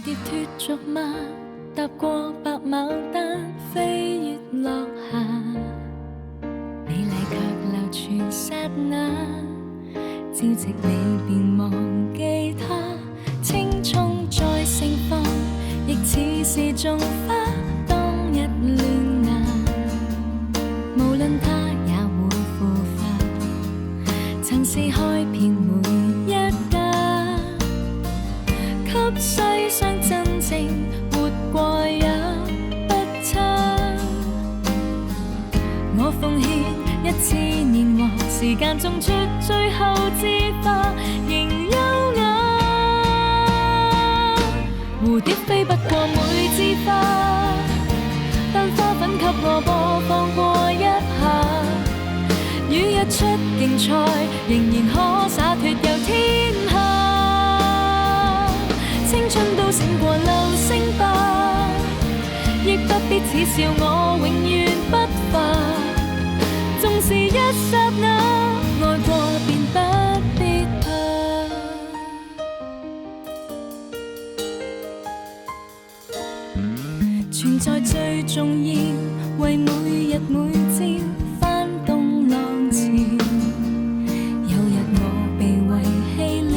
蝶脫俗嗎？踏過白牡丹，飛越落霞，美麗卻流傳剎那，朝夕你便忘記他。青蔥再盛放，亦似是種花，當日戀眼，無論他也會腐化，曾是開遍每一家，給世上真正活過也不差。我奉獻一次年華，時間種出最後之花，仍優雅。蝴蝶飛不過每枝花，但花粉給我播放過一下。與日出競賽，仍然可灑脫遊天下。青春都勝過流星吧，亦不必恥笑我永遠不化。縱是一剎那，愛過便不必怕。存在最重要，為每日每朝翻動浪潮。有日我被遺棄了，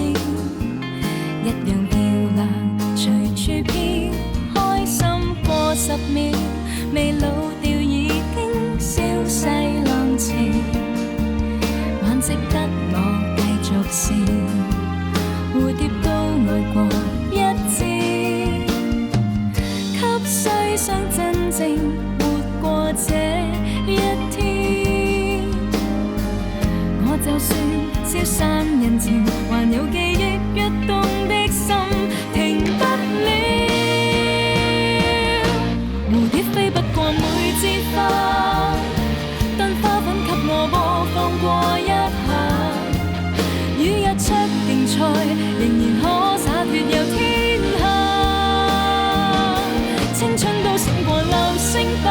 一樣漂亮隨處飄，開心過10秒，未老掉已經消逝浪潮，還值得我繼續笑。蝴蝶都愛過一朝，給世上真正活過這一天。我就算消散人潮，還有記憶躍動的心停不了。蝴蝶飛不過每枝花，但花粉給我播放過一下。與日出競賽，仍然可灑脫遊天下。青春都勝過流星吧，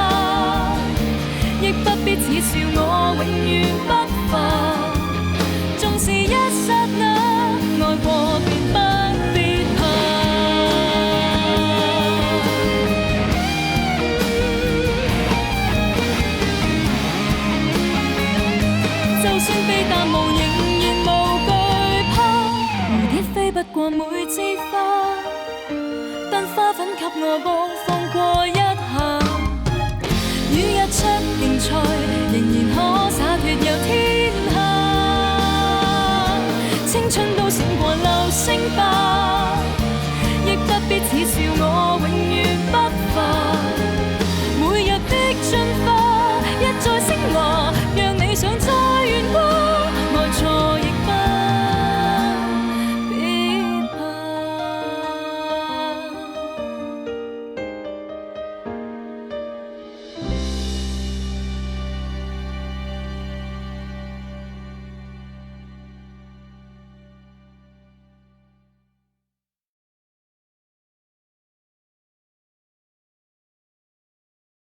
亦不必恥笑我永遠不化。縱是一剎那，愛過便不必怕。就算被淡忘，仍然無懼怕。蝴蝶飛不過每枝花，但花粉給我播放過一